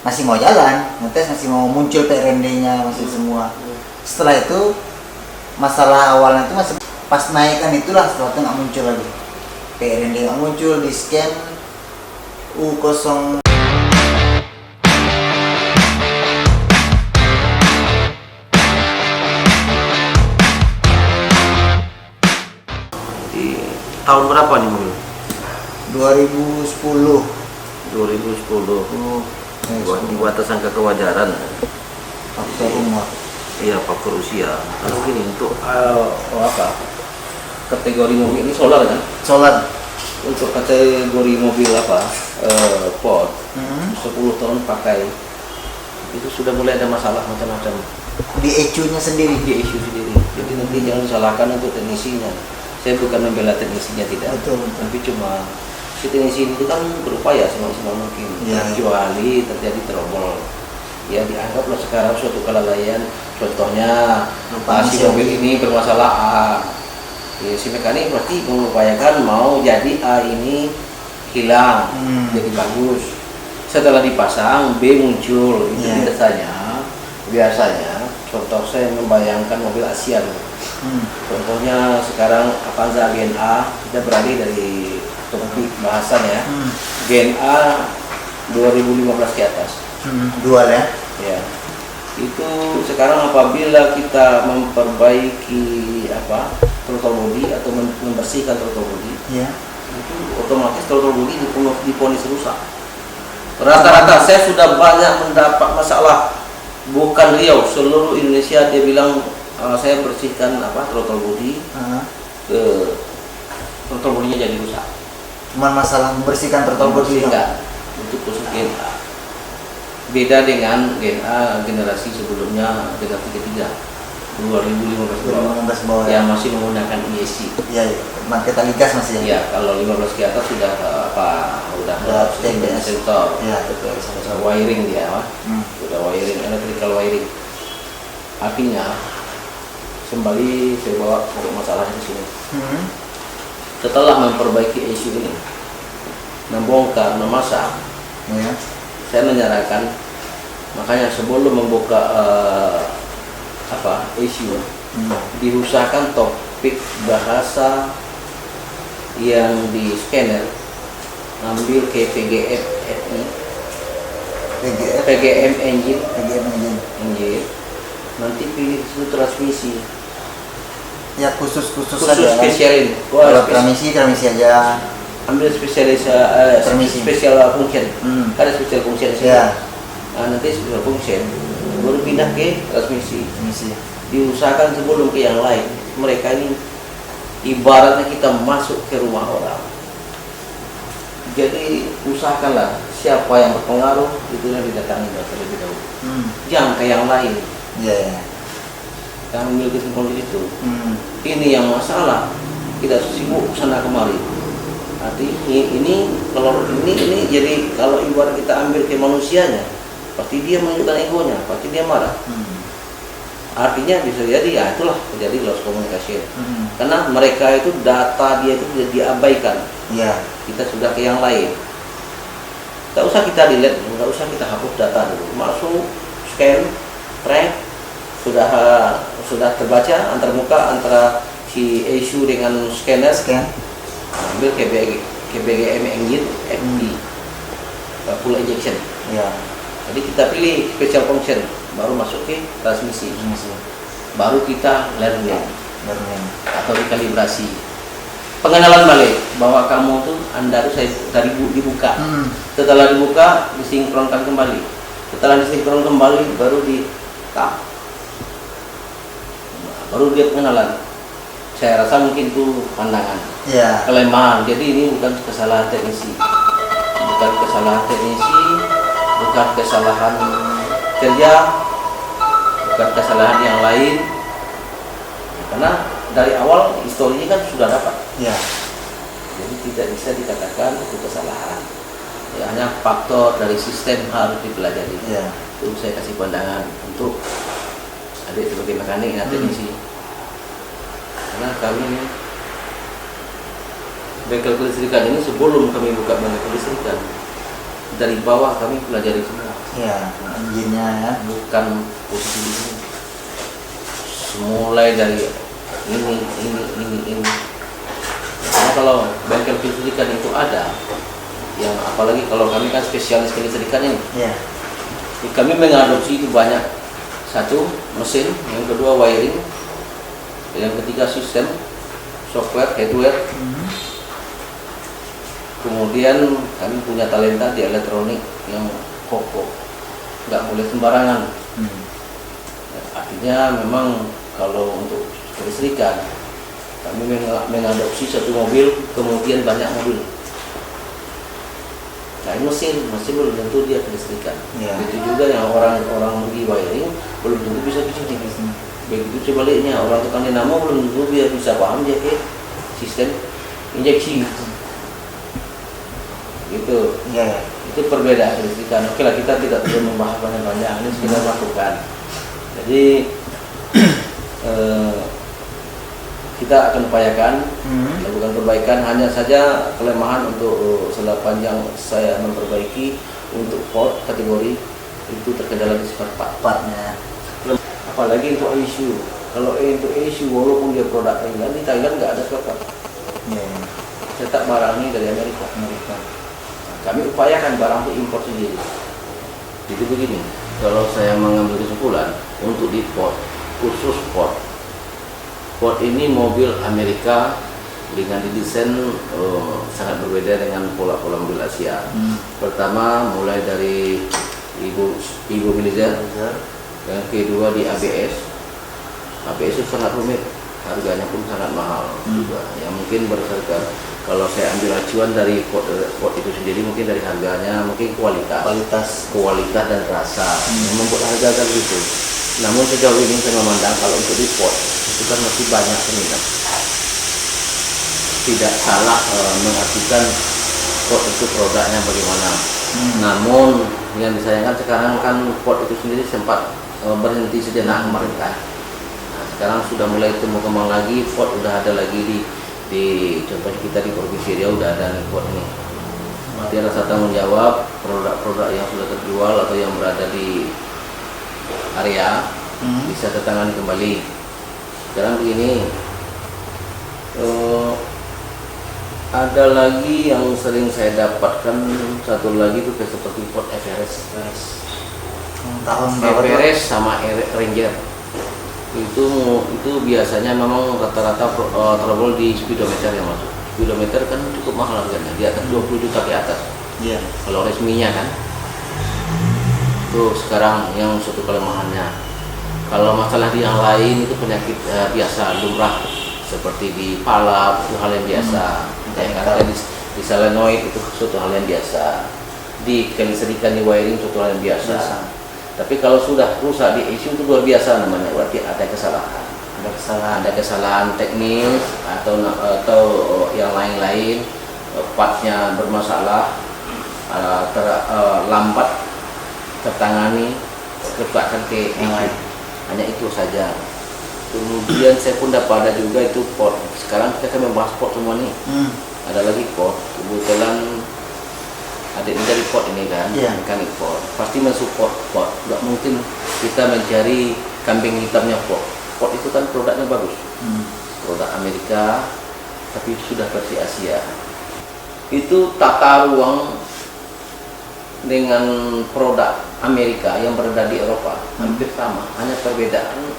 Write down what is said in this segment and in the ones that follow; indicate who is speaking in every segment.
Speaker 1: masih mau jalan, ngetes masih mau muncul PRND-nya masih semua. Setelah itu masalah awalnya itu masih pas naikkan itulah setelah itu nggak muncul lagi. PRND nggak muncul, di scan U0
Speaker 2: di tahun berapa nih mobil?
Speaker 1: 2010.
Speaker 2: 2010. Di batas angka kewajaran.
Speaker 1: Faktor umur.
Speaker 2: Iya, faktor usia. Kalau gini untuk apa? Kategori mobil ini solar kan?
Speaker 1: Solar.
Speaker 2: Untuk kategori mobil apa? Ford 10 tahun pakai itu sudah mulai ada masalah macam-macam.
Speaker 1: Di ECU-nya sendiri.
Speaker 2: Di issue sendiri. Jadi nanti jangan disalahkan untuk teknisinya. Saya bukan membela teknisinya, tidak.
Speaker 1: Betul.
Speaker 2: Tapi cuma si teknisi itu kan berupaya semaksimal mungkin.
Speaker 1: Ya.
Speaker 2: Kecuali terjadi trouble. Ya dianggaplah sekarang suatu kelalaian. Contohnya si mobil ini bermasalah A. Ya, si mekanik pasti mengupayakan mau jadi A ini hilang, jadi bagus. Setelah dipasang B muncul. Itu biasanya. Contoh saya membayangkan mobil Asia dulu. Contohnya sekarang Avanza Gen A, kita beralih dari topik bahasannya. Gen A 2015 ke atas.
Speaker 1: Dual ya?
Speaker 2: Ya. Itu sekarang apabila kita memperbaiki throttle body atau membersihkan throttle body,
Speaker 1: ya,
Speaker 2: itu otomatis throttle body diponis rusak. Rata-rata saya sudah banyak mendapat masalah, bukan Riau, seluruh Indonesia dia bilang saya bersihkan throttle body, throttle body-nya jadi rusak.
Speaker 1: Cuman masalah membersihkan throttle body
Speaker 2: enggak, untuk khusus Gen A. Beda dengan Gen A generasi sebelumnya, generasi ketiga 2015
Speaker 1: bawah
Speaker 2: yang masih menggunakan ESC.
Speaker 1: Iya, pakai tali gas masih ya.
Speaker 2: Iya, kalau 15 ke atas sudah udah sensor.
Speaker 1: Iya,
Speaker 2: betul. Wiring dia, sudah wiring, electrical wiring. Artinya kembali saya bawa pokok masalahnya di sini. Setelah memperbaiki isu ini, membongkar, memasang, saya menyarankan, makanya sebelum membuka isu, diusahakan topik bahasa yang di scanner, ambil ke PGM engine, nanti pilih itu transmisi.
Speaker 1: Ya khusus
Speaker 2: saja, spesialin.
Speaker 1: Kalau transmisi aja.
Speaker 2: Ambil spesialis special function. Ada special function sih.
Speaker 1: Ya.
Speaker 2: Nanti special function baru pindah ke transmisi. Diusahakan sebelum ke yang lain. Mereka ini ibaratnya kita masuk ke rumah orang. Jadi usahakanlah siapa yang berpengaruh itu yang didatangi terlebih dahulu. Jangan ke yang lain.
Speaker 1: Iya.
Speaker 2: Yang memiliki kesimpulan itu. Ini yang masalah. Tidak sibuk sana kemari. Arti ini jadi kalau ibarat kita ambil ke manusianya, pasti dia menunjukkan egonya, pasti dia marah. Artinya bisa jadi ya itulah terjadi loss communication. Karena mereka itu data dia itu diabaikan. Iya. Kita sudah ke yang lain. Tidak usah kita delete, tidak usah kita hapus data dulu. Masuk scan, track, sudah terbaca antar muka antara si issue dengan scanner. Ambil ke BGM engine FD, full injection. Ya. Jadi kita pilih special function, baru masuk ke transmisi. Baru kita learning atau rekalibrasi. Pengenalan balik bahwa kamu tuh Anda tuh dari dibuka. Setelah dibuka disinkronkan kembali. Setelah disinkron kembali baru di tap. Baru dia pengenalan. Saya rasa mungkin itu pandangan. Ya. Kelemahan. Jadi ini bukan kesalahan teknisi. Bukan kesalahan kerja, bukan kesalahan yang lain. Karena dari awal historinya kan sudah dapat. Ya. Jadi tidak bisa dikatakan itu kesalahan. Ya, hanya faktor dari sistem harus dipelajari. Ya. Itu saya kasih pandangan untuk adik sebagai mekanik dan teknisi. Karena kami bengkel kelistrikan ini sebelum kami buka bengkel kelistrikan dari bawah kami pelajari semua.
Speaker 1: Ya, engine-nya ya.
Speaker 2: Bukan posisi di sini. Mulai dari ini. Karena kalau bengkel kelistrikan itu ada, yang apalagi kalau kami kan spesialis kelistrikan ini.
Speaker 1: Iya.
Speaker 2: Kami mengadopsi itu banyak. Satu, mesin, yang kedua wiring, yang ketiga sistem, software, hardware. Kemudian kami punya talenta di elektronik yang kokoh, nggak boleh sembarangan. Artinya memang kalau untuk kelistrikan kami mengadopsi satu mobil, kemudian banyak mobil. Nah, ini mesin belum tentu dia kelistrikan.
Speaker 1: Ya.
Speaker 2: Itu juga yang orang di wiring belum tentu bisa bikin. Begitu sebaliknya, orang tukang dinamo belum tentu dia bisa paham dia ke sistem injeksi. Gitu.
Speaker 1: Iya.
Speaker 2: Itu perbedaan kelistrikan. Oke lah, kita tidak perlu membahas banyak-banyak, ini sekedar masukan. Jadi kita akan upayakan melakukan perbaikan, hanya saja kelemahan untuk sepanjang saya memperbaiki untuk port kategori itu terkendala di partnya. Apalagi untuk issue. Kalau untuk issue walaupun dia produk Thailand, di Thailand nggak ada spare part. Cetak barang ini dari Amerika. Kami upayakan barang itu impor sendiri. Jadi begini, kalau saya mengambil kesimpulan untuk di port, khusus port ini mobil Amerika dengan didesain sangat berbeda dengan pola-pola mobil Asia. Pertama mulai dari immobilizer, yang kedua di ABS itu sangat rumit, harganya pun sangat mahal juga. Yang mungkin berdasarkan kalau saya ambil acuan dari port itu sendiri, mungkin dari harganya, mungkin kualitas dan rasa yang membuat harga kan gitu. Namun sejauh ini saya memandang kalau untuk di port itu kan masih banyak peminat. Tidak salah mengartikan port itu produknya bagaimana. Namun yang disayangkan sekarang kan port itu sendiri sempat berhenti sejenak kemarin kan. Nah, sekarang sudah mulai tumbuh kembang lagi, port udah ada lagi di contohnya kita di Provinsi Riau udah ada nih port ini. Dia rasa tanggung jawab produk-produk yang sudah terjual atau yang berada di area bisa tertangani kembali. Sekarang begini, ada lagi yang sering saya dapatkan, satu lagi itu seperti Ford Everest Everest sama Ranger. Itu biasanya memang rata-rata trouble di speedometer yang masuk. Speedometer kan cukup mahal harganya, di atas 20 juta ke atas. Iya. Kalau resminya kan. Itu sekarang yang satu kelemahannya. Kalau masalah di yang lain itu penyakit biasa lumrah seperti di palap itu hal yang biasa. Kayak di solenoid itu suatu hal yang biasa. Di kelistrikan di wiring suatu hal yang biasa. Tapi kalau sudah rusak di ECU itu luar biasa namanya, berarti ada kesalahan. Ada kesalahan teknis atau yang lain-lain, partnya bermasalah, lambat tertangani, kerjakan ke yang lain. Hanya itu saja. Kemudian saya pun dapat ada juga itu port. Sekarang kita akan membahas port semua nih. Ada lagi port. Kebetulan ada ini dari port ini kan, mekanik port. Pasti mensupport port. Tidak mungkin kita mencari kambing hitamnya port. Port itu kan produknya bagus. Produk Amerika, tapi sudah versi Asia. Itu tata ruang dengan produk Amerika yang berada di Eropa hampir sama, hanya perbedaan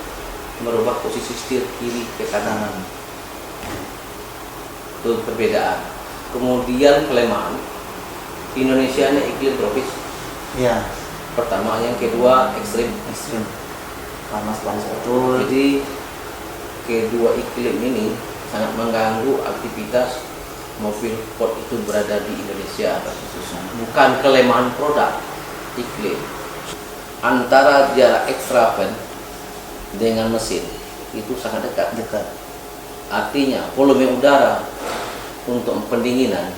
Speaker 2: merubah posisi setir kiri ke kanan. Itu perbedaan. Kemudian kelemahan Indonesia ini iklim tropis. Iya. Pertama, yang kedua ekstrim. Panas betul. Jadi kedua iklim ini sangat mengganggu aktivitas mobil Ford itu berada di Indonesia. Bukan kelemahan produk, iklim. Antara jarak ekstravan dengan mesin itu sangat dekat. Artinya volume udara untuk pendinginan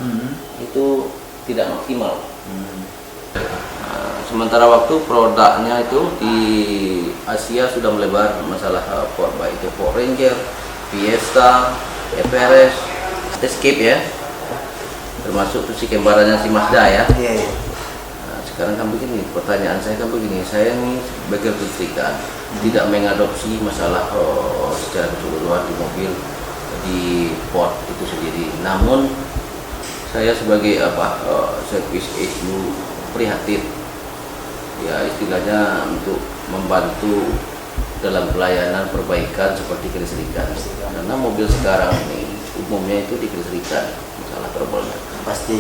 Speaker 2: itu tidak maksimal. Nah, sementara waktu produknya itu di Asia sudah melebar masalah Ford, baik itu Ford Ranger, Fiesta, Everest, Escape ya, termasuk tuh si kembarannya si Mazda ya. sekarang kan begini, pertanyaan saya kan begini, saya ini sebagai kelistrikan tidak mengadopsi masalah secara keseluruhan di mobil di Ford itu sendiri. Namun saya sebagai service issue prihatin, ya istilahnya untuk membantu dalam pelayanan perbaikan seperti kelistrikan. Karena mobil sekarang ini umumnya itu di kelistrikan masalah trouble-nya.
Speaker 1: Pasti.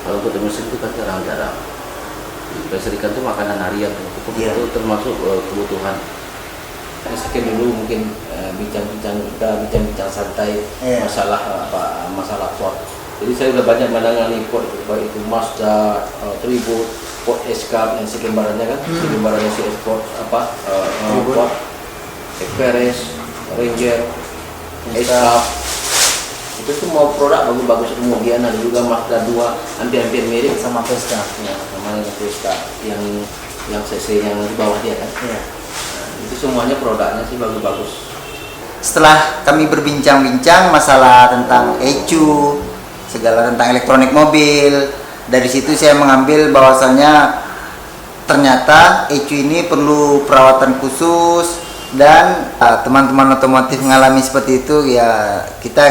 Speaker 2: Kalau untuk mesin itu kan jarang-jarang. Kelistrikan itu makanan harian, itu termasuk kebutuhan.
Speaker 3: Sekian dulu mungkin bincang-bincang santai masalah Ford. Jadi saya sudah banyak menangani Ford, baik itu Mazda, Tribut, Ford Escape yang sekian barangnya kan, sekian barangnya si Ford Ford, Everest, Ranger, Escape. Itu semua produk bagus-bagus kemudian ada juga Mazda 2 hampir-hampir mirip
Speaker 1: Sama Vespa.
Speaker 3: ya, sama dengan Vespa yang CC yang di bawah dia kan.
Speaker 1: Iya.
Speaker 3: Itu semuanya produknya sih bagus-bagus.
Speaker 1: Setelah kami berbincang-bincang masalah tentang ECU, segala tentang elektronik mobil, dari situ saya mengambil bahwasanya ternyata ECU ini perlu perawatan khusus, dan teman-teman otomotif mengalami seperti itu ya kita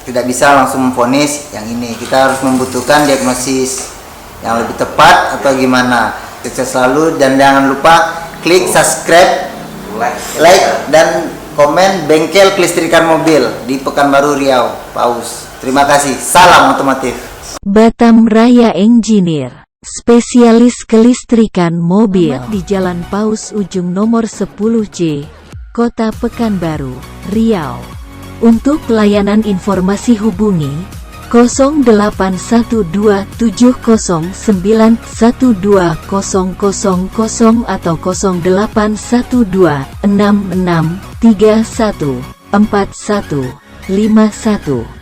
Speaker 1: tidak bisa langsung memvonis yang ini, kita harus membutuhkan diagnosis yang lebih tepat atau gimana. Sukses selalu dan jangan lupa klik subscribe, like dan komen bengkel kelistrikan mobil di Pekanbaru Riau, Paus. Terima kasih, salam otomotif.
Speaker 4: Batam Raya Engineer, spesialis kelistrikan mobil di Jalan Paus Ujung nomor 10C, Kota Pekanbaru, Riau. Untuk pelayanan informasi hubungi 081270912000 atau 081266314151.